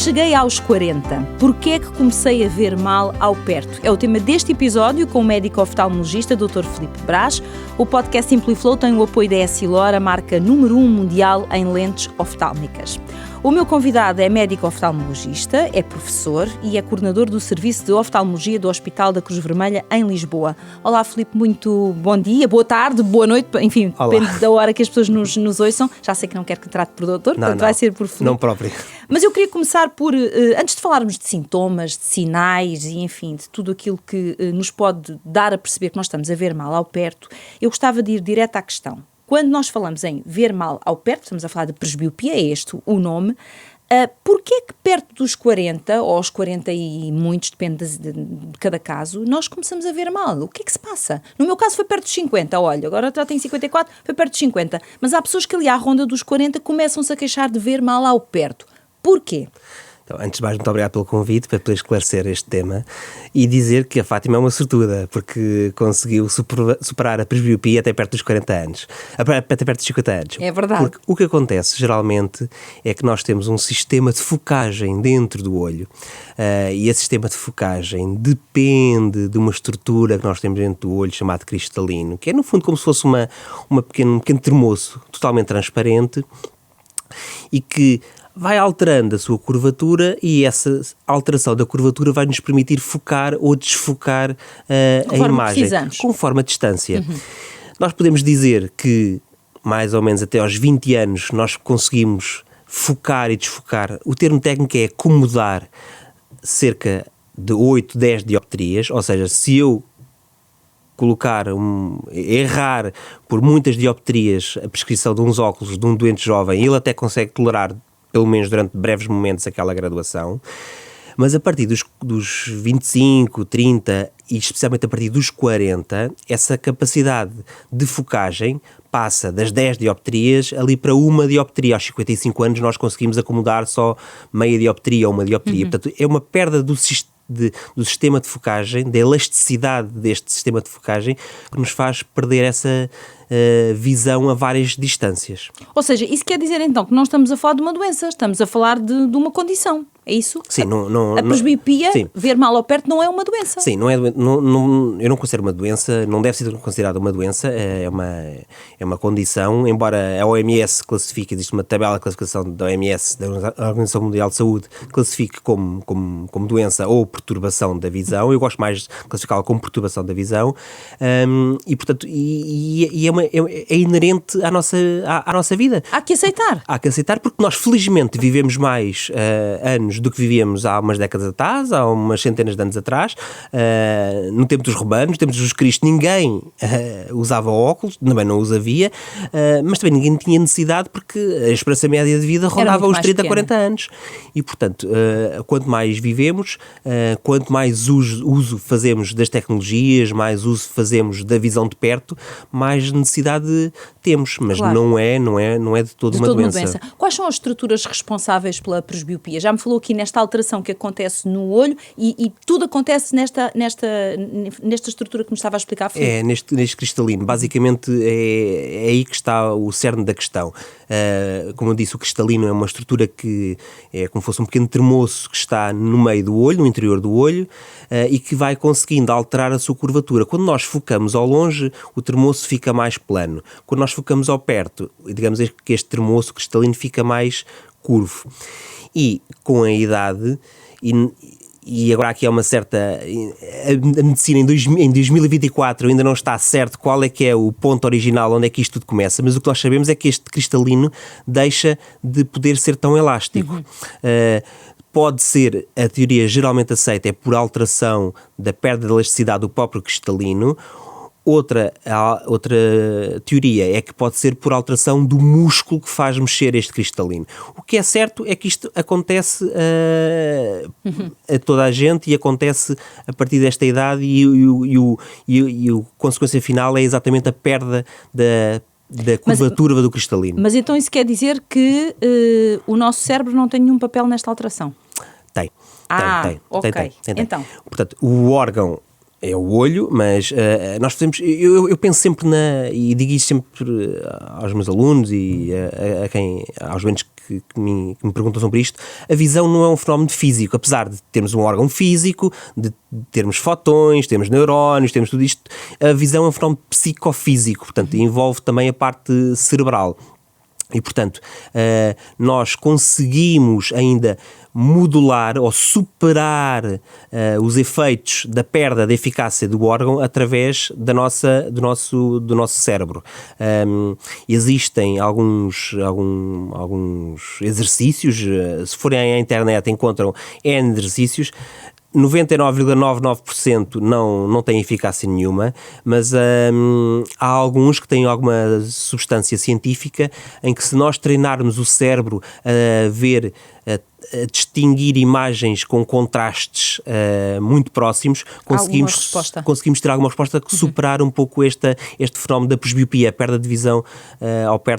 cheguei aos 40? Porquê é que comecei a ver mal ao perto? É o tema deste episódio com o médico oftalmologista Dr. Filipe Brás. O podcast Simpliflow tem o apoio da Essilor, a marca número 1 mundial em lentes oftálmicas. O meu convidado é médico oftalmologista, é professor e é coordenador do Serviço de Oftalmologia do Hospital da Cruz Vermelha em Lisboa. Olá, Filipe, muito bom dia, boa tarde, boa noite, enfim, Olá. Depende da hora que as pessoas nos ouçam. Já sei que não quero que trate por doutor, portanto vai ser por Filipe. Não próprio. Mas eu queria começar por, antes de falarmos de sintomas, de sinais e, enfim, de tudo aquilo que nos pode dar a perceber que nós estamos a ver mal ao perto, eu gostava de ir direto à questão. Quando nós falamos em ver mal ao perto, estamos a falar de presbiopia, é este o nome. Porquê é que perto dos 40, ou aos 40 e muitos, depende de cada caso, nós começamos a ver mal? O que é que se passa? No meu caso foi perto dos 50, olha, agora já tenho 54, foi perto dos 50. Mas há pessoas que ali à ronda dos 40 começam-se a queixar de ver mal ao perto. Porquê? Então, antes de mais, muito obrigado pelo convite para poder esclarecer este tema e dizer que a Fátima é uma sortuda porque conseguiu superar a presbiopia até perto dos 40 anos, até perto dos 50 anos. É verdade. Porque o que acontece geralmente é que nós temos um sistema de focagem dentro do olho e esse sistema de focagem depende de uma estrutura que nós temos dentro do olho chamado cristalino, que é no fundo como se fosse um pequeno termoço totalmente transparente e que vai alterando a sua curvatura e essa alteração da curvatura vai nos permitir focar ou desfocar a imagem conforme a distância. Nós podemos dizer que mais ou menos até aos 20 anos nós conseguimos focar e desfocar. O termo técnico é acomodar cerca de 8, 10 dioptrias, ou seja, se eu errar por muitas dioptrias a prescrição de uns óculos de um doente jovem, ele até consegue tolerar pelo menos durante breves momentos aquela graduação, mas a partir dos 25, 30 e especialmente a partir dos 40, essa capacidade de focagem passa das 10 dioptrias ali para uma dioptria. Aos 55 anos nós conseguimos acomodar só meia dioptria ou uma dioptria. Portanto, é uma perda do sistema de focagem, da elasticidade deste sistema de focagem, que nos faz perder essa visão a várias distâncias. Ou seja, isso quer dizer então que não estamos a falar de uma doença, estamos a falar de uma condição, é isso? Sim, a presbiopia, sim. Ver mal ao perto, não é uma doença. Sim, não é, eu não considero uma doença, não deve ser considerada uma doença, é uma condição, embora a OMS classifique, existe uma tabela de classificação da OMS, da Organização Mundial de Saúde, classifique como doença ou perturbação da visão. Eu gosto mais de classificá-la como perturbação da visão, e portanto, é inerente à nossa vida. Há que aceitar. Há que aceitar porque nós felizmente vivemos mais anos do que vivíamos há umas décadas atrás, há umas centenas de anos atrás. No tempo dos romanos, no tempo de Jesus Cristo, ninguém usava óculos, também não os havia, mas também ninguém tinha necessidade porque a esperança média de vida rondava os 30 a 40 anos. E portanto, quanto mais vivemos, quanto mais uso fazemos das tecnologias, mais uso fazemos da visão de perto, mais necessidade temos, mas claro, não é de todo uma doença. Quais são as estruturas responsáveis pela presbiopia? Já me falou aqui nesta alteração que acontece no olho e tudo acontece nesta estrutura que me estava a explicar, Filipe. É, neste cristalino. Basicamente é aí que está o cerne da questão. Como eu disse, o cristalino é uma estrutura que é como se fosse um pequeno termoço que está no meio do olho, no interior do olho, e que vai conseguindo alterar a sua curvatura. Quando nós focamos ao longe, o termoço fica mais plano. Quando nós focamos ao perto, digamos que este termoço cristalino fica mais curvo. E com a idade, e agora aqui há uma certa... A medicina em 2024 ainda não está certo qual é que é o ponto original, onde é que isto tudo começa, mas o que nós sabemos é que este cristalino deixa de poder ser tão elástico. Pode ser, a teoria geralmente aceita, é por alteração da perda de elasticidade do próprio cristalino. Outra teoria é que pode ser por alteração do músculo que faz mexer este cristalino. O que é certo é que isto acontece a toda a gente e acontece a partir desta idade e a consequência final é exatamente a perda da curvatura do cristalino. Mas então isso quer dizer que o nosso cérebro não tem nenhum papel nesta alteração? Tem. Ok. Tem. Então. Portanto, o órgão é o olho, mas nós fazemos, eu penso sempre e digo isto sempre aos meus alunos e aos doentes que me perguntam sobre isto, a visão não é um fenómeno físico, apesar de termos um órgão físico, de termos fotões, temos neurónios, temos tudo isto, a visão é um fenómeno psicofísico, portanto envolve também a parte cerebral. E, portanto, nós conseguimos ainda modular ou superar os efeitos da perda da eficácia do órgão através do nosso cérebro. Existem alguns exercícios, se forem à internet encontram N exercícios. 99,99% não tem eficácia nenhuma, mas há alguns que têm alguma substância científica em que, se nós treinarmos o cérebro a ver, a distinguir imagens com contrastes muito próximos, conseguimos ter alguma resposta que superar um pouco este fenómeno da presbiopia, a perda de visão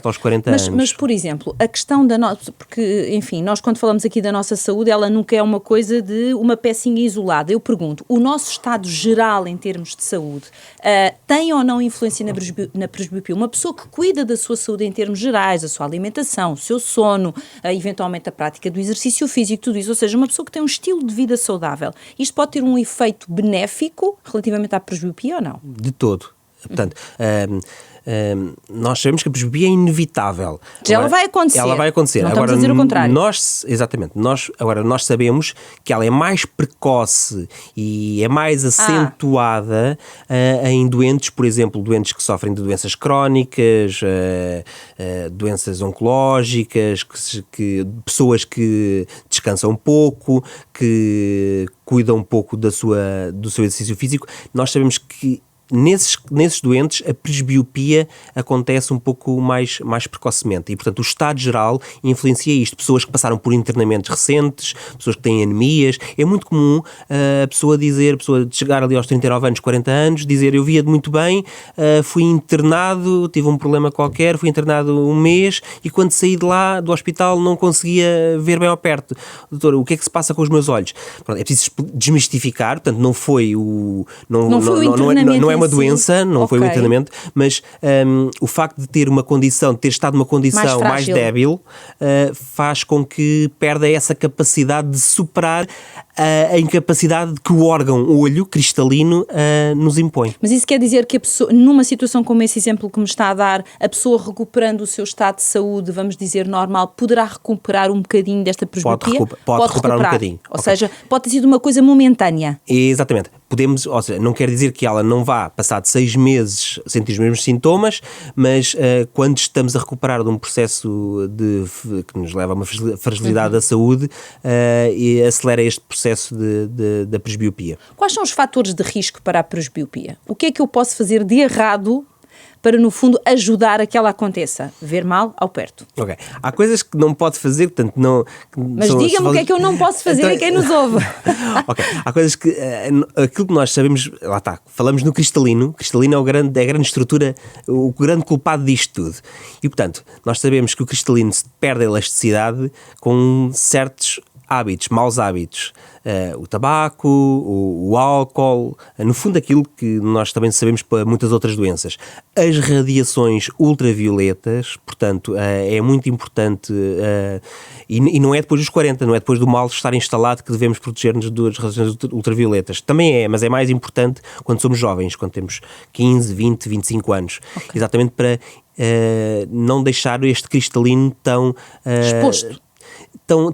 aos 40 anos. Mas, por exemplo, a questão da nossa... Porque, enfim, nós quando falamos aqui da nossa saúde, ela nunca é uma coisa de uma pecinha isolada. Eu pergunto, o nosso estado geral em termos de saúde tem ou não influência na presbiopia? Uma pessoa que cuida da sua saúde em termos gerais, a sua alimentação, o seu sono, eventualmente a prática do exercício físico, tudo isso, ou seja, uma pessoa que tem um estilo de vida saudável, isto pode ter um efeito benéfico relativamente à presbiopia ou não? De todo. Portanto, nós sabemos que a presbiopia é inevitável. Ela vai acontecer. Ela vai acontecer. Não estamos a dizer o contrário. Nós sabemos que ela é mais precoce e é mais acentuada em doentes, por exemplo, doentes que sofrem de doenças crónicas, doenças oncológicas, pessoas que descansam pouco, que cuidam um pouco do seu exercício físico. Nós sabemos que nesses doentes a presbiopia acontece um pouco mais precocemente e, portanto, o estado geral influencia isto. Pessoas que passaram por internamentos recentes, pessoas que têm anemias. É muito comum a pessoa chegar ali aos 39 anos, 40 anos, dizer: eu via muito bem, fui internado, tive um problema qualquer, fui internado um mês e quando saí de lá, do hospital, não conseguia ver bem ao perto. Doutor, o que é que se passa com os meus olhos? Pronto, é preciso desmistificar, portanto, não é uma doença, não foi um internamento, mas o facto de ter estado numa condição mais débil, faz com que perda essa capacidade de superar a incapacidade que o olho cristalino nos impõe. Mas isso quer dizer que a pessoa, numa situação como esse exemplo que me está a dar, a pessoa recuperando o seu estado de saúde, vamos dizer, normal, poderá recuperar um bocadinho desta presbiopia? Pode recuperar um bocadinho. Ou seja, pode ter sido uma coisa momentânea. Exatamente. Ou seja, não quer dizer que ela não vá passar de 6 meses sentir os mesmos sintomas, mas quando estamos a recuperar de um processo que nos leva a uma fragilidade da saúde, e acelera este processo da presbiopia. Quais são os fatores de risco para a presbiopia? O que é que eu posso fazer de errado para, no fundo, ajudar a que ela aconteça? Ver mal ao perto. Ok. Há coisas que não pode fazer, portanto, não... Mas diga-me o que é que eu não posso fazer então, e quem nos ouve. Ok. Há coisas que... aquilo que nós sabemos... Lá está. Falamos no cristalino. O cristalino é a grande estrutura, o grande culpado disto tudo. E, portanto, nós sabemos que o cristalino se perde a elasticidade com certos maus hábitos. O tabaco, o álcool, no fundo aquilo que nós também sabemos para muitas outras doenças. As radiações ultravioletas, portanto, é muito importante, e não é depois dos 40, não é depois do mal estar instalado que devemos proteger-nos das radiações ultravioletas. Também mas é mais importante quando somos jovens, quando temos 15, 20, 25 anos. Okay. Exatamente para não deixar este cristalino tão... exposto.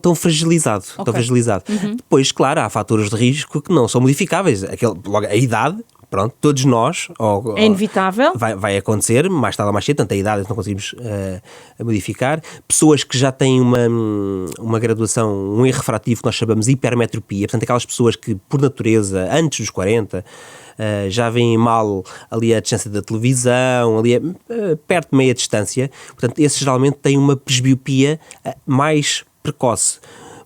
Tão fragilizado. Okay. Tão fragilizado. Uhum. Depois, claro, há fatores de risco que não são modificáveis. Logo, a idade, pronto, todos nós... É inevitável. Vai acontecer, mais tarde ou mais cedo, tanto a idade não conseguimos modificar. Pessoas que já têm uma graduação, um erro refrativo que nós chamamos de hipermetropia, portanto, aquelas pessoas que, por natureza, antes dos 40... já veem mal ali a distância da televisão, ali perto de meia distância, portanto, esses geralmente têm uma presbiopia mais precoce,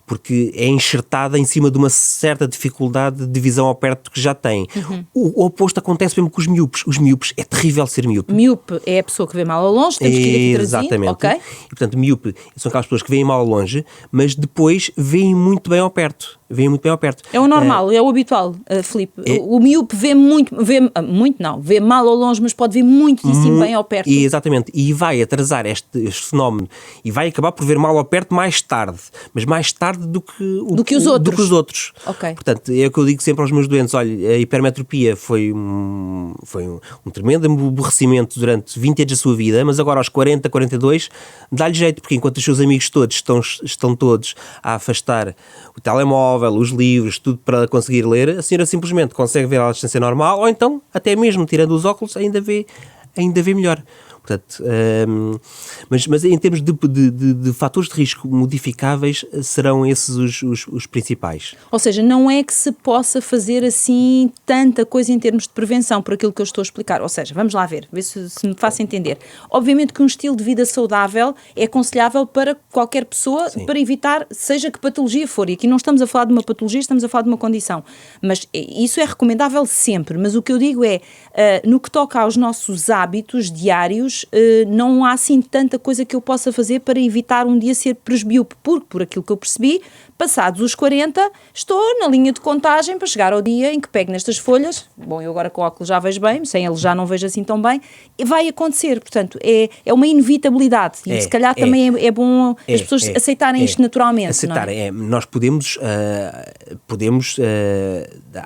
porque é enxertada em cima de uma certa dificuldade de visão ao perto que já tem. Uhum. O oposto acontece mesmo com os miúpes. Os miúpes, é terrível ser miúpe. Miúpe é a pessoa que vê mal ao longe, temos que ir aqui trazer. Exatamente. Okay. E, portanto, miúpe são aquelas pessoas que veem mal ao longe, mas depois veem muito bem ao perto. veem muito bem ao perto. É o normal, é o habitual, Filipe. O míope vê vê mal ao longe, mas pode ver muitíssimo bem ao perto. Exatamente, e vai atrasar este fenómeno e vai acabar por ver mal ao perto mais tarde, mas mais tarde do que os outros. Okay. Portanto, é o que eu digo sempre aos meus doentes: olha, a hipermetropia foi um tremendo aborrecimento durante 20 anos da sua vida, mas agora aos 40, 42, dá-lhe jeito, porque enquanto os seus amigos todos estão todos a afastar o telemóvel, os livros, tudo para conseguir ler, a senhora simplesmente consegue ver à distância normal, ou então, até mesmo tirando os óculos, ainda vê melhor. Portanto, mas em termos de fatores de risco modificáveis, serão esses os principais. Ou seja, não é que se possa fazer assim tanta coisa em termos de prevenção, por aquilo que eu estou a explicar. Ou seja, vamos lá ver se me faço entender. Obviamente que um estilo de vida saudável é aconselhável para qualquer pessoa, sim, para evitar, seja que patologia for. E aqui não estamos a falar de uma patologia, estamos a falar de uma condição. Mas isso é recomendável sempre. Mas o que eu digo é, no que toca aos nossos hábitos diários, não há assim tanta coisa que eu possa fazer para evitar um dia ser presbíope, porque, por aquilo que eu percebi, passados os 40, estou na linha de contagem para chegar ao dia em que pego nestas folhas. Bom, eu agora com o óculos já vejo bem, sem ele já não vejo assim tão bem, e vai acontecer. Portanto, é uma inevitabilidade, e se calhar também é bom as pessoas aceitarem isto naturalmente. Aceitarem, não é? Nós podemos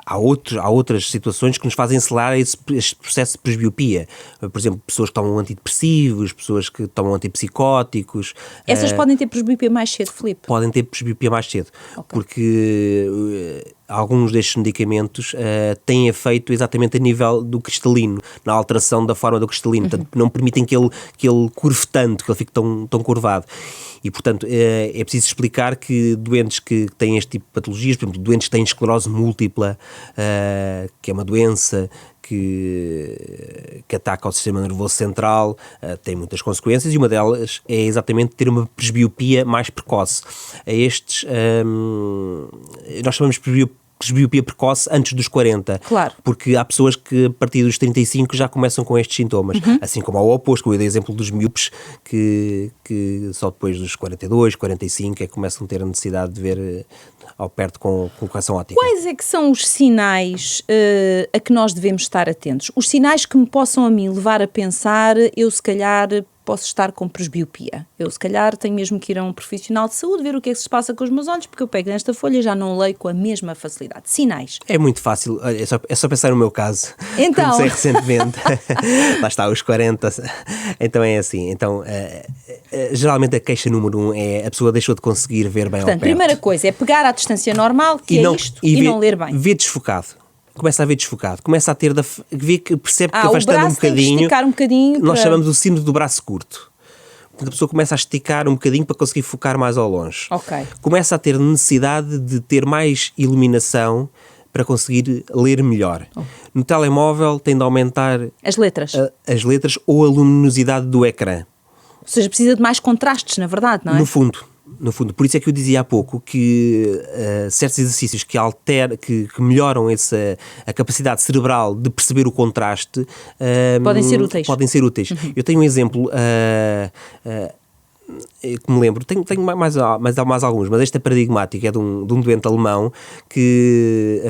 há outras situações que nos fazem acelerar este processo de presbiopia. Por exemplo, pessoas que tomam antidepressivos, pessoas que tomam antipsicóticos. Essas podem ter presbiopia mais cedo, Filipe? Podem ter presbiopia mais cedo, okay, porque alguns destes medicamentos têm efeito exatamente a nível do cristalino, na alteração da forma do cristalino, portanto não permitem que ele curve tanto, que ele fique tão curvado. E, portanto, é preciso explicar que doentes que têm este tipo de patologias, por exemplo, doentes que têm esclerose múltipla, que é uma doença que ataca o sistema nervoso central, tem muitas consequências, e uma delas é exatamente ter uma presbiopia mais precoce. Nós chamamos de presbiopia precoce antes dos 40. Claro. Porque há pessoas que a partir dos 35 já começam com estes sintomas. Assim como ao oposto, como eu dei exemplo dos miúpes que só depois dos 42, 45 é que começam a ter a necessidade de ver ao perto com correção óptica. Quais é que são os sinais a que nós devemos estar atentos? Os sinais que me possam a mim levar a pensar, eu se calhar posso estar com presbiopia. Eu se calhar tenho mesmo que ir a um profissional de saúde ver o que é que se passa com os meus olhos, porque eu pego nesta folha e já não leio com a mesma facilidade. Sinais. É muito fácil, é só pensar no meu caso. Então. Comecei recentemente, lá está, aos 40, então é assim. Então, geralmente a queixa número 1 é a pessoa deixou de conseguir ver bem ao perto. Portanto, primeira coisa é pegar à distância normal, que é isto, e não ler bem. Ver desfocado. Começa a ver desfocado, começa a ter percebe que afastando um bocadinho, nós chamamos o síndrome do braço curto. A pessoa começa a esticar um bocadinho para conseguir focar mais ao longe. Okay. Começa a ter necessidade de ter mais iluminação para conseguir ler melhor. No telemóvel tem de aumentar as letras ou a luminosidade do ecrã. Ou seja, precisa de mais contrastes, na verdade, não é? No fundo, por isso é que eu dizia há pouco que certos exercícios que melhoram a capacidade cerebral de perceber o contraste podem ser úteis. Eu tenho um exemplo que me lembro, tenho mais alguns, mas este é paradigmático, é de um doente alemão que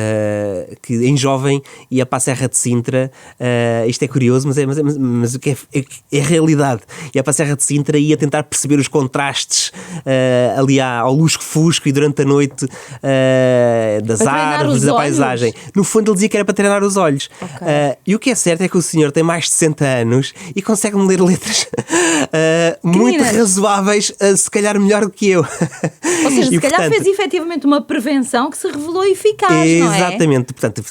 em jovem ia para a Serra de Sintra, isto é curioso, mas o que é realidade, ia para a Serra de Sintra e ia tentar perceber os contrastes ali ao lusco-fusco e durante a noite das árvores, da paisagem. No fundo ele dizia que era para treinar os olhos. Okay. E o que é certo é que o senhor tem mais de 60 anos e consegue-me ler letras muito razoáveis, se calhar melhor do que eu. Ou seja, se calhar fez efetivamente uma prevenção que se revelou eficaz, não é? Exatamente. Portanto,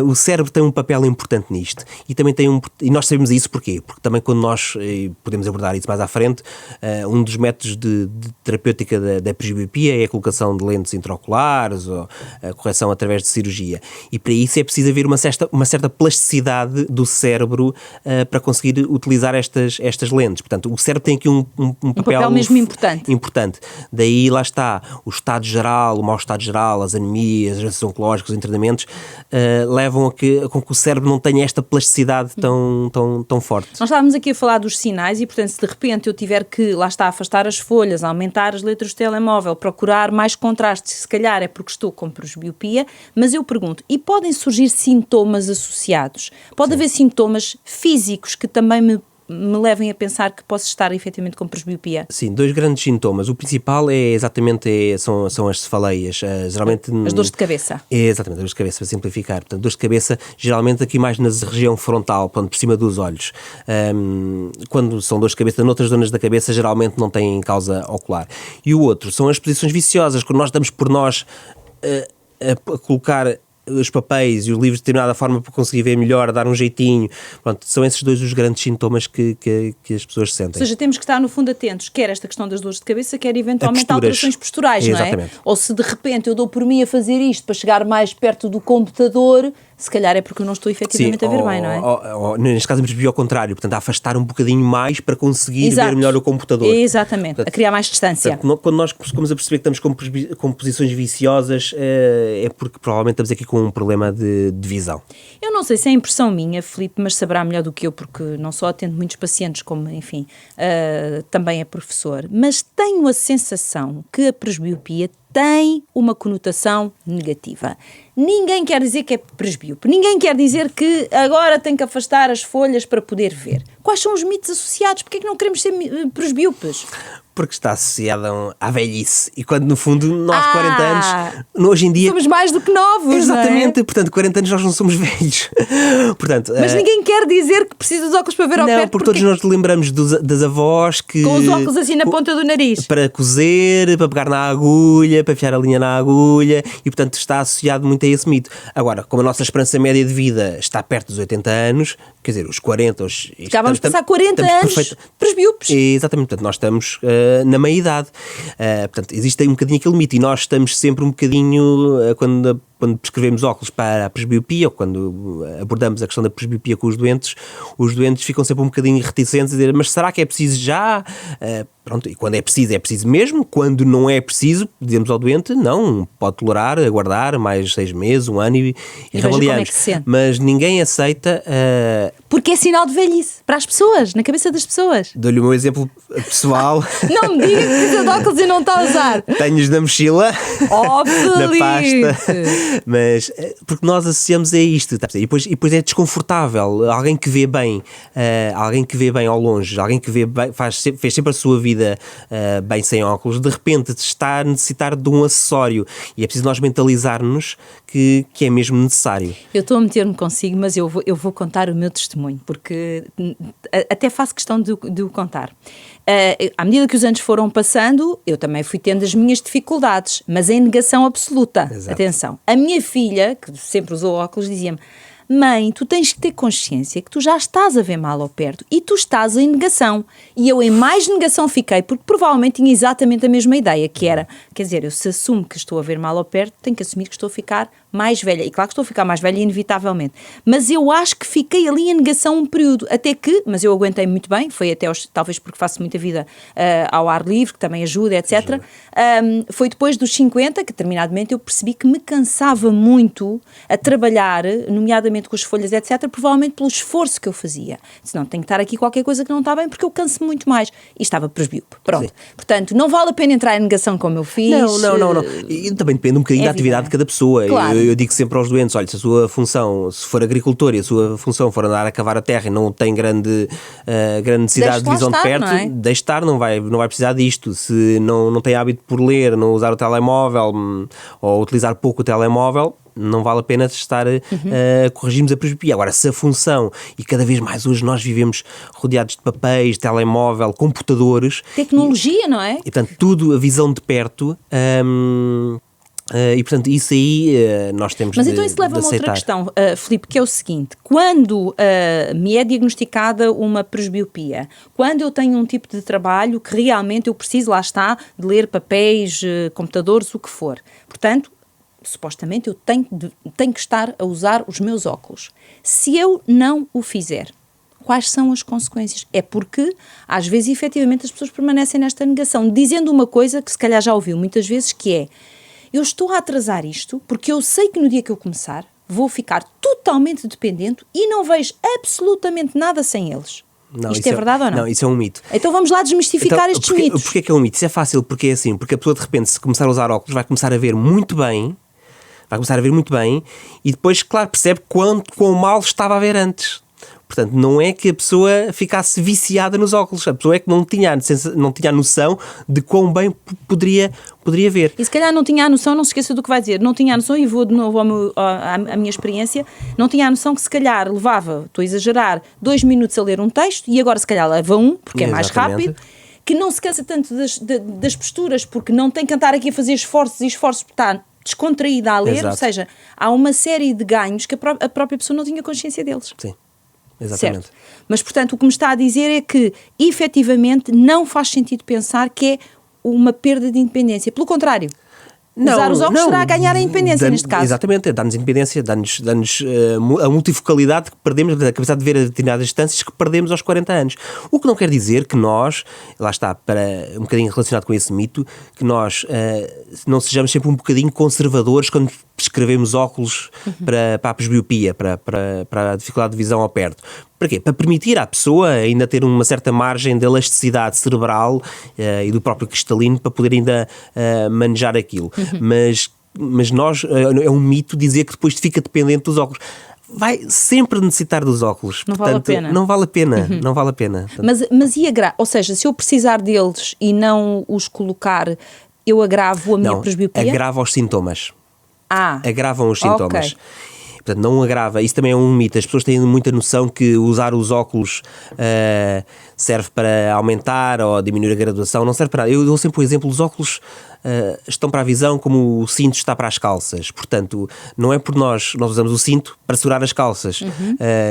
o cérebro tem um papel importante nisto. E também e nós sabemos isso porquê? Porque também quando nós, podemos abordar isso mais à frente, um dos métodos de terapêutica da presbiopia é a colocação de lentes intraoculares ou a correção através de cirurgia. E para isso é preciso haver uma certa plasticidade do cérebro para conseguir utilizar estas lentes. Portanto, o cérebro tem aqui um um papel mesmo importante. Daí lá está, o estado geral, o mau estado geral, as anemias, as doenças oncológicas, os internamentos, levam a que o cérebro não tenha esta plasticidade tão forte. Nós estávamos aqui a falar dos sinais e, portanto, se de repente eu tiver que, lá está, afastar as folhas, aumentar as letras do telemóvel, procurar mais contrastes, se calhar é porque estou com presbiopia, mas eu pergunto, e podem surgir sintomas associados? Pode haver sintomas físicos que também me levem a pensar que posso estar efetivamente com presbiopia? Sim, 2 grandes sintomas. O principal são as cefaleias. Geralmente, as dores de cabeça. Exatamente, as dores de cabeça, para simplificar. Portanto, dores de cabeça, geralmente aqui mais na região frontal, portanto, por cima dos olhos. Quando são dores de cabeça, noutras zonas da cabeça, geralmente não têm causa ocular. E o outro são as posições viciosas, quando nós damos por nós a colocar os papéis e os livros de determinada forma para conseguir ver melhor, a dar um jeitinho. Pronto, são esses 2 os grandes sintomas que as pessoas sentem. Ou seja, temos que estar no fundo atentos, quer esta questão das dores de cabeça, quer eventualmente alterações posturais, não é? Exatamente. Ou se de repente eu dou por mim a fazer isto para chegar mais perto do computador, se calhar é porque eu não estou efetivamente a ver bem, não é? Ou, neste caso, mesmo ao contrário, portanto, a afastar um bocadinho mais para conseguir ver melhor o computador. Exatamente, portanto, a criar mais distância. Portanto, quando nós começamos a perceber que estamos com posições viciosas, é porque provavelmente estamos aqui com um problema de visão. Eu não sei se é impressão minha, Filipe, mas saberá melhor do que eu, porque não só atendo muitos pacientes, como, enfim, também é professor, mas tenho a sensação que a presbiopia tem uma conotação negativa. Ninguém quer dizer que é presbíope. Ninguém quer dizer que agora tem que afastar as folhas para poder ver. Quais são os mitos associados? Porquê é que não queremos ser presbíopes? Porque está associada à velhice. E quando, no fundo, nós, 40 anos, hoje em dia... Somos mais do que novos, exatamente, não é? Portanto, 40 anos nós não somos velhos. Portanto, mas ninguém quer dizer que precisa dos óculos para ver ao perto. Não, porque todos nós lembramos das avós que... Com os óculos assim na ponta do nariz. Para cozer, para pegar na agulha, para enfiar a linha na agulha, e portanto está associado muito a esse mito. Agora, como a nossa esperança média de vida está perto dos 80 anos, quer dizer, os 40... Já vamos passar 40 anos presbíopes. Exatamente, portanto nós estamos na meia-idade. Portanto, existe aí um bocadinho aquele mito, e nós estamos sempre um bocadinho, quando prescrevemos óculos para a presbiopia, ou quando abordamos a questão da presbiopia com os doentes ficam sempre um bocadinho reticentes a dizer, mas será que é preciso já? Pronto, e quando é preciso mesmo. Quando não é preciso, dizemos ao doente, não, pode tolerar, aguardar mais 6 meses, 1 ano e reavaliamos. Mas ninguém aceita... Porque é sinal de velhice, para as pessoas, na cabeça das pessoas. Dou-lhe o meu exemplo pessoal. Não me diga que precisa de óculos e não está a usar. Tenho-os na mochila, na pasta, mas porque nós associamos a isto, tá? E depois é desconfortável. Alguém que vê bem ao longe, alguém que vê bem, fez sempre a sua vida bem sem óculos, de repente está a necessitar de um acessório, e é preciso nós mentalizar-nos que é mesmo necessário. Eu estou a meter-me consigo, mas eu vou contar o meu testemunho, porque até faço questão de o contar. À medida que os anos foram passando, eu também fui tendo as minhas dificuldades, mas em negação absoluta. Exato. Atenção, a minha filha, que sempre usou óculos, dizia-me: mãe, tu tens que ter consciência que tu já estás a ver mal ao perto e tu estás em negação. E eu em mais negação fiquei, porque provavelmente tinha exatamente a mesma ideia, que era, quer dizer, eu se assumo que estou a ver mal ao perto, tenho que assumir que estou a ficar mais velha. E claro que estou a ficar mais velha inevitavelmente. Mas eu acho que fiquei ali em negação um período, até que, mas eu aguentei muito bem, foi até talvez porque faço muita vida ao ar livre, que também ajuda, etc. Foi depois dos 50 que, determinadamente, eu percebi que me cansava muito a trabalhar, nomeadamente com as folhas, etc., provavelmente pelo esforço que eu fazia. Senão tenho que estar aqui qualquer coisa que não está bem, porque eu canso muito mais. E estava presbíope. Pronto. Sim. Portanto, não vale a pena entrar em negação como eu fiz. Não. E também depende um bocadinho da atividade de cada pessoa. Claro. Eu digo sempre aos doentes, olha, se a sua função, se for agricultor e a sua função for andar a cavar a terra e não tem grande necessidade de visão de perto, deixe estar, não vai precisar disto. Se não tem hábito por ler, não usar o telemóvel ou utilizar pouco o telemóvel, não vale a pena estar a corrigirmos a presbiopia. Agora, se a função, e cada vez mais hoje nós vivemos rodeados de papéis, telemóvel, computadores... Tecnologia, não é? E, portanto, tudo a visão de perto... e portanto isso aí nós temos de aceitar. Mas então isso leva a uma outra questão, Filipe, que é o seguinte: quando me é diagnosticada uma presbiopia, quando eu tenho um tipo de trabalho que realmente eu preciso, lá está, de ler papéis, computadores, o que for, portanto, supostamente eu tenho que estar a usar os meus óculos. Se eu não o fizer, quais são as consequências. É porque, às vezes, efetivamente, as pessoas permanecem nesta negação, dizendo uma coisa que se calhar já ouviu muitas vezes, que é: eu estou a atrasar isto porque eu sei que no dia que eu começar vou ficar totalmente dependente e não vejo absolutamente nada sem eles. Não, isto é verdade ou não? Não, isso é um mito. Então vamos lá desmistificar estes mitos. Porquê que é um mito? Isso é fácil, porque é assim, porque a pessoa de repente, se começar a usar óculos, vai começar a ver muito bem, e depois, claro, percebe quão mal estava a ver antes. Portanto, não é que a pessoa ficasse viciada nos óculos, a pessoa é que não tinha a noção de quão bem poderia ver. E se calhar não tinha a noção, não se esqueça do que vai dizer, não tinha a noção, e vou de novo à minha experiência, não tinha a noção que se calhar levava, estou a exagerar, 2 minutos a ler um texto, e agora se calhar leva 1, porque é mais rápido, que não se cansa tanto das posturas, porque não tem que andar aqui a fazer esforços, porque está descontraída a ler. Exato. Ou seja, há uma série de ganhos que a própria pessoa não tinha consciência deles. Sim. Exatamente. Certo. Mas, portanto, o que me está a dizer é que, efetivamente, não faz sentido pensar que é uma perda de independência. Pelo contrário, usar os óculos será ganhar a independência, neste caso. Exatamente, dá-nos independência, dá-nos a multifocalidade que perdemos, a capacidade de ver a determinadas distâncias que perdemos aos 40 anos. O que não quer dizer que nós, lá está, para um bocadinho relacionado com esse mito, que nós não sejamos sempre um bocadinho conservadores quando prescrevemos óculos para a presbiopia, para a dificuldade de visão ao perto. Para quê? Para permitir à pessoa ainda ter uma certa margem de elasticidade cerebral e do próprio cristalino para poder ainda manejar aquilo. Mas nós, é um mito dizer que depois fica dependente dos óculos. Vai sempre necessitar dos óculos. Não Portanto, vale a pena. Não vale a pena. Não vale a pena. Mas e ou seja, se eu precisar deles e não os colocar, eu agravo a minha presbiopia? Agrava os sintomas. Agravam os sintomas. Okay. Portanto, não agrava. Isso também é um mito. As pessoas têm muita noção que usar os óculos serve para aumentar ou diminuir a graduação. Não serve para nada. Eu dou sempre o exemplo: os óculos estão para a visão como o cinto está para as calças. Portanto, não é por nós usamos o cinto para segurar as calças.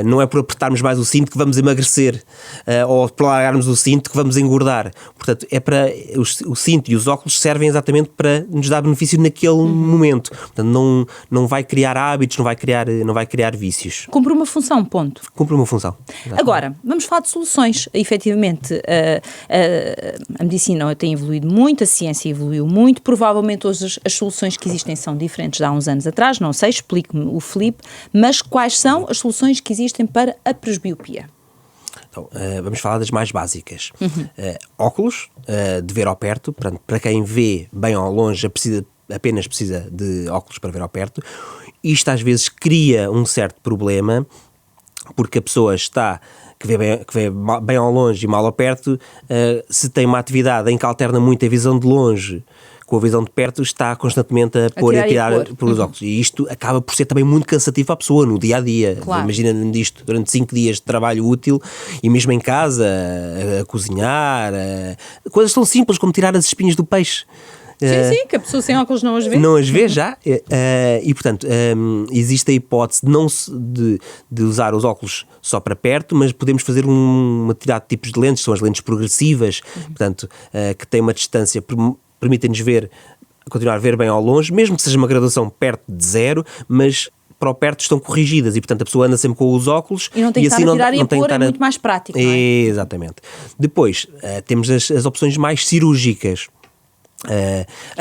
Não é por apertarmos mais o cinto que vamos emagrecer, ou por largarmos o cinto que vamos engordar. Portanto, é para o cinto e os óculos servem exatamente para nos dar benefício naquele momento. Portanto, não vai criar hábitos, não vai criar vícios. Cumpre uma função, ponto. Cumpre uma função. Exatamente. Agora, vamos falar de soluções. Efetivamente, a medicina tem evoluído muito, a ciência evoluiu muito. Provavelmente hoje as soluções que existem são diferentes de há uns anos atrás, não sei, explique-me o Filipe, mas quais são as soluções que existem para a presbiopia? Então, vamos falar das mais básicas. Óculos, de ver ao perto, para quem vê bem ao longe apenas precisa de óculos para ver ao perto. Isto às vezes cria um certo problema, porque a pessoa que vê bem ao longe e mal ao perto, se tem uma atividade em que alterna muito a visão de longe com a visão de perto, está constantemente a tirar por os óculos. E isto acaba por ser também muito cansativo para a pessoa no dia-a-dia. Claro. Imagina isto durante 5 dias de trabalho útil e mesmo em casa, a cozinhar, coisas tão simples como tirar as espinhas do peixe. Sim, que a pessoa sem óculos não as vê. Não as vê já. E, portanto, existe a hipótese de usar os óculos só para perto, mas podemos fazer uma tirada de tipos de lentes, são as lentes progressivas, portanto, que têm uma distância, permitem-nos continuar a ver bem ao longe, mesmo que seja uma graduação perto de 0, mas para o perto estão corrigidas e, portanto, a pessoa anda sempre com os óculos e não tem que estar a tirar e a pôr, é muito mais prático, não é? Exatamente. Depois, temos as opções mais cirúrgicas.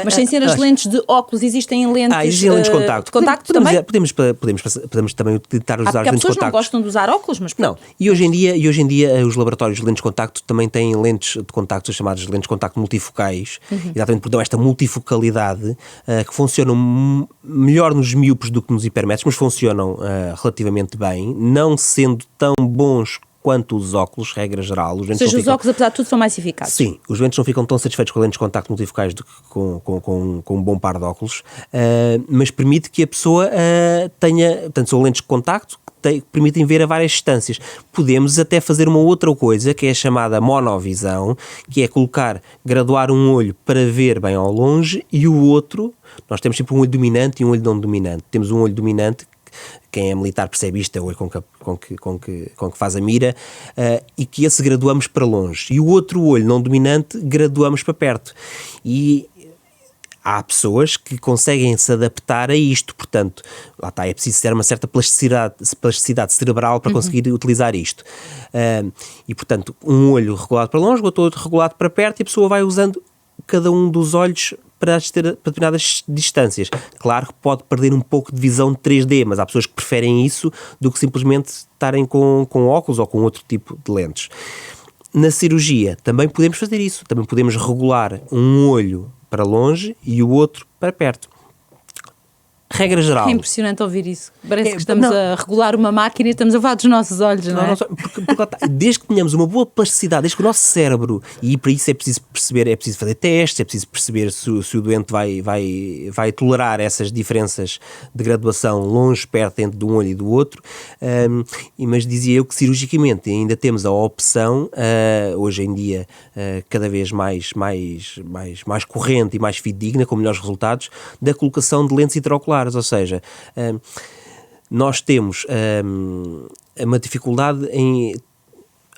Mas sem ser as lentes de óculos, existem lentes, existem lentes de contacto. De contacto podemos também? Podemos também tentar usar as lentes de contacto. Há pessoas que não gostam de usar óculos, mas pronto. Não, e hoje em dia os laboratórios de lentes de contacto também têm lentes de contacto, chamadas lentes de contacto multifocais, exatamente porque dão esta multifocalidade, que funcionam melhor nos míopes do que nos hipermétropes, mas funcionam relativamente bem, não sendo tão bons quanto os óculos, regra geral. Os óculos, apesar de tudo, são mais eficazes. Sim, os doentes não ficam tão satisfeitos com lentes de contacto multifocais do que com um bom par de óculos, mas permite que a pessoa tenha, portanto, são lentes de contacto que permitem ver a várias distâncias. Podemos até fazer uma outra coisa, que é a chamada monovisão, que é graduar um olho para ver bem ao longe e o outro, nós temos sempre um olho dominante e um olho não dominante. Temos um olho dominante, quem é militar percebe isto, é o olho com que faz a mira, e que esse graduamos para longe. E o outro olho não dominante graduamos para perto. E há pessoas que conseguem se adaptar a isto, portanto, lá está, é preciso ter uma certa plasticidade cerebral para conseguir utilizar isto. E, portanto, um olho regulado para longe, o outro regulado para perto, e a pessoa vai usando cada um dos olhos para determinadas distâncias. Claro que pode perder um pouco de visão de 3D, mas há pessoas que preferem isso do que simplesmente estarem com óculos ou com outro tipo de lentes. Na cirurgia também podemos fazer isso, também podemos regular um olho para longe e o outro para perto. Regra geral. É impressionante ouvir isso. Parece que estamos a regular uma máquina e estamos a falar dos nossos olhos, não é? Porque desde que tenhamos uma boa plasticidade, desde que o nosso cérebro, e para isso é preciso perceber, é preciso fazer testes, é preciso perceber se o doente vai tolerar essas diferenças de graduação longe, perto, entre de um olho e do outro. Mas dizia eu que cirurgicamente ainda temos a opção, hoje em dia cada vez mais corrente e mais fidedigna, com melhores resultados, da colocação de lentes intraoculares. Ou seja, nós temos uma dificuldade em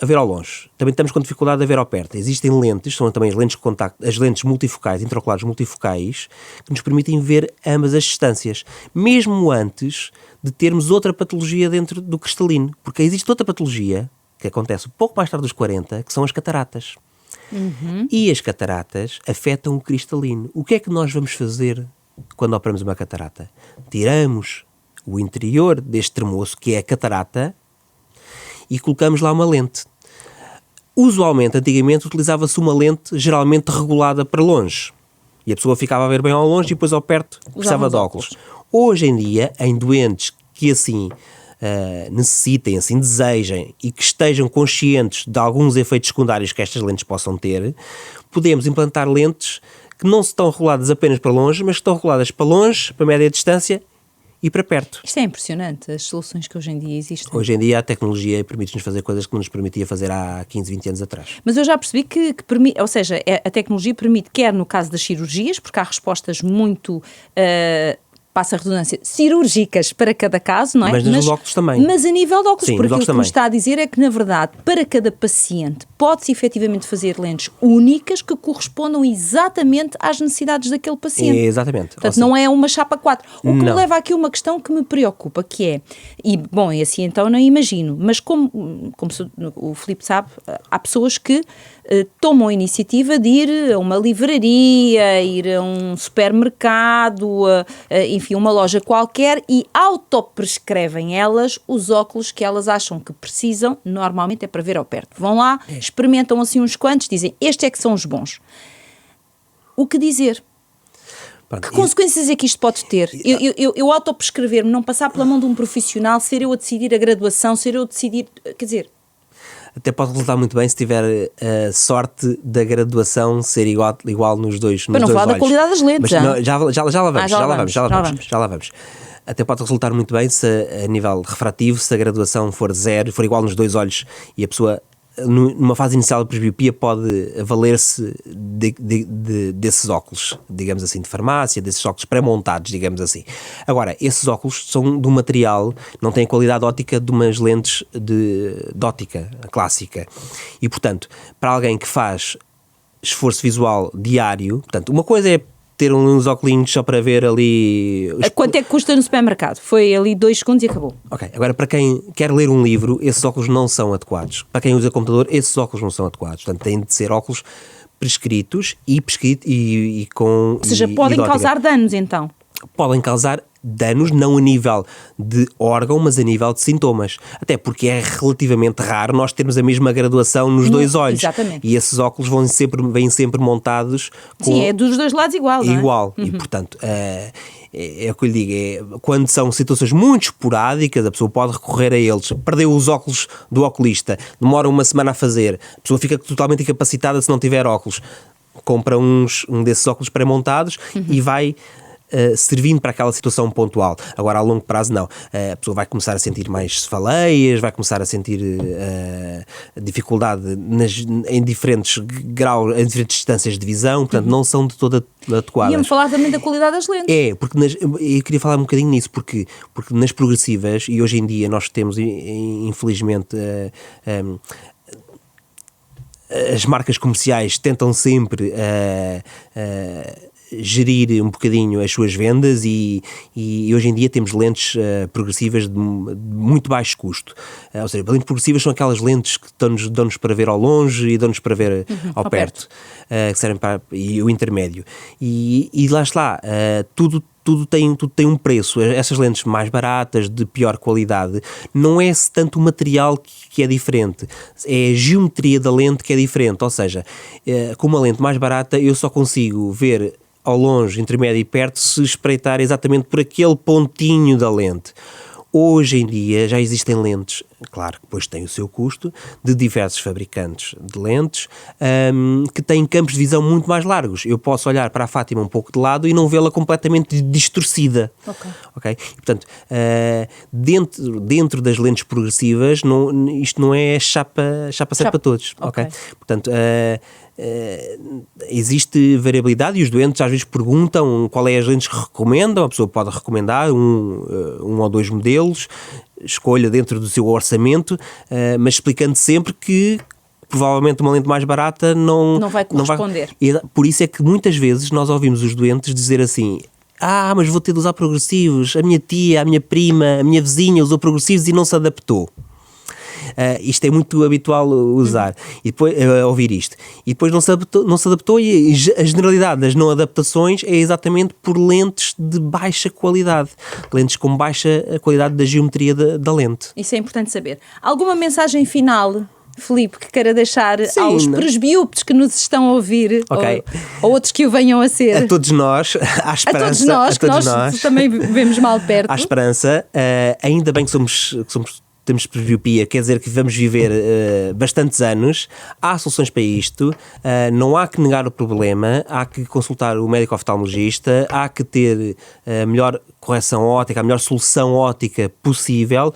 a ver ao longe. Também estamos com dificuldade a ver ao perto. Existem lentes, são também as lentes de contacto, as lentes multifocais, intraoculares multifocais, que nos permitem ver ambas as distâncias, mesmo antes de termos outra patologia dentro do cristalino. Porque existe outra patologia, que acontece um pouco mais tarde dos 40, que são as cataratas. E as cataratas afetam o cristalino. O que é que nós vamos fazer quando operamos uma catarata? Tiramos o interior deste termoço, que é a catarata, e colocamos lá uma lente. Usualmente, antigamente, utilizava-se uma lente geralmente regulada para longe. E a pessoa ficava a ver bem ao longe e depois ao perto precisava de óculos. Hoje em dia, em doentes que assim necessitem, assim desejem e que estejam conscientes de alguns efeitos secundários que estas lentes possam ter, podemos implantar lentes que não estão reguladas apenas para longe, mas que estão reguladas para longe, para média distância e para perto. Isto é impressionante, as soluções que hoje em dia existem. Hoje em dia a tecnologia permite-nos fazer coisas que não nos permitia fazer há 15, 20 anos atrás. Mas eu já percebi que permite, ou seja, a tecnologia permite, quer no caso das cirurgias, porque há respostas muito... passa a redundância, cirúrgicas para cada caso, não é? Mas nos óculos também. Mas a nível de óculos, Sim, porque aquilo que me está a dizer é que, na verdade, para cada paciente pode-se efetivamente fazer lentes únicas que correspondam exatamente às necessidades daquele paciente. Exatamente. Portanto, não é uma chapa 4. O que me leva aqui a uma questão que me preocupa, que é, e bom, e assim então não imagino, mas como o Filipe sabe, há pessoas que tomam a iniciativa de ir a uma livraria, ir a um supermercado, enfim, uma loja qualquer, e autoprescrevem elas os óculos que elas acham que precisam, normalmente é para ver ao perto. Vão lá, experimentam assim uns quantos, dizem, estes é que são os bons. O que dizer? Pronto, que consequências é que isto pode ter? Eu autoprescrever-me, não passar pela mão de um profissional, ser eu a decidir a graduação, ser eu a decidir, quer dizer... Até pode resultar muito bem se tiver a sorte da graduação ser igual nos dois olhos. Para não falar da qualidade das lentes. Mas já lá vamos. Até pode resultar muito bem se a nível refrativo, se a graduação for zero, for igual nos dois olhos e a pessoa numa fase inicial de presbiopia pode valer-se desses óculos, digamos assim, de farmácia, desses óculos pré-montados, digamos assim. Agora, esses óculos são de um material, não têm a qualidade óptica de umas lentes de óptica clássica. E, portanto, para alguém que faz esforço visual diário, portanto, uma coisa é ter uns óculos só para ver ali... Quanto é que custa no supermercado? Foi ali 2 segundos e acabou. Ok, agora para quem quer ler um livro, esses óculos não são adequados. Para quem usa computador, esses óculos não são adequados. Portanto, têm de ser óculos prescritos e com... Ou seja, podem causar danos então? Podem causar danos não a nível de órgão, mas a nível de sintomas. Até porque é relativamente raro nós termos a mesma graduação nos dois olhos. Exatamente. E esses óculos vêm sempre montados com... Sim, é dos dois lados igual, não é? Igual. E, portanto, é o que eu lhe digo, quando são situações muito esporádicas, a pessoa pode recorrer a eles. Perdeu os óculos do oculista, demora uma semana a fazer, a pessoa fica totalmente incapacitada se não tiver óculos. Compra um desses óculos pré-montados e vai... servindo para aquela situação pontual. Agora, a longo prazo, não. A pessoa vai começar a sentir mais cefaleias, vai começar a sentir dificuldade em diferentes graus, em diferentes distâncias de visão, portanto, não são de toda adequadas. Íamos falar também da qualidade das lentes. Porque eu queria falar um bocadinho nisso, porque nas progressivas, e hoje em dia nós temos, infelizmente, as marcas comerciais tentam sempre gerir um bocadinho as suas vendas e hoje em dia temos lentes progressivas de muito baixo custo. Ou seja, lentes progressivas são aquelas lentes que dão-nos para ver ao longe e dão-nos para ver ao perto. Que servem para e o intermédio. E lá está, tudo tem um preço. Essas lentes mais baratas, de pior qualidade, não é tanto o material que é diferente, é a geometria da lente que é diferente. Ou seja, com uma lente mais barata eu só consigo ver ao longe, intermédio e perto se espreitar exatamente por aquele pontinho da lente. Hoje em dia já existem lentes, claro que depois tem o seu custo, de diversos fabricantes de lentes que têm campos de visão muito mais largos. Eu posso olhar para a Fátima um pouco de lado e não vê-la completamente distorcida. Ok? E, portanto, dentro das lentes progressivas, isto não é chapa certa para todos. Okay? Portanto, existe variabilidade e os doentes às vezes perguntam qual é as lentes que recomendam. A pessoa pode recomendar um ou dois modelos, escolha dentro do seu orçamento, mas explicando sempre que provavelmente uma lente mais barata não vai corresponder. Por isso é que muitas vezes nós ouvimos os doentes dizer assim: mas vou ter de usar progressivos, a minha tia, a minha prima, a minha vizinha usou progressivos e não se adaptou. Isto é muito habitual usar e depois ouvir isto e depois não se adaptou e a generalidade das não adaptações é exatamente por lentes de baixa qualidade, lentes com baixa qualidade da geometria da lente. Isso é importante saber. Alguma mensagem final, Filipe, que queira deixar aos presbiúpedes que nos estão a ouvir, ou outros que o venham a ser? A todos nós, à esperança. A todos nós também vivemos mal perto. À esperança, ainda bem que temos presbiopia, quer dizer que vamos viver bastantes anos. Há soluções para isto, não há que negar o problema, há que consultar o médico oftalmologista, há que ter a melhor correção óptica, a melhor solução óptica possível,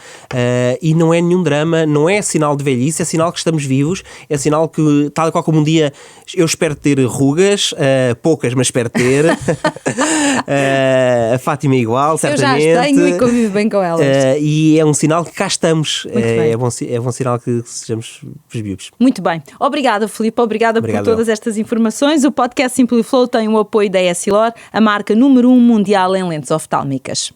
e não é nenhum drama, não é sinal de velhice, é sinal que estamos vivos, é sinal que, tal e qual como um dia eu espero ter rugas, poucas, mas espero ter. A Fátima é igual, certamente. Eu já as tenho e convivo bem com elas. E é um sinal que cá estamos. É bom sinal que sejamos presbíopes. Muito bem. Obrigada, Filipe. Obrigado por todas estas informações. O podcast Simpliflow tem o apoio da Essilor, a marca número 1 mundial em lentes oftálmicas.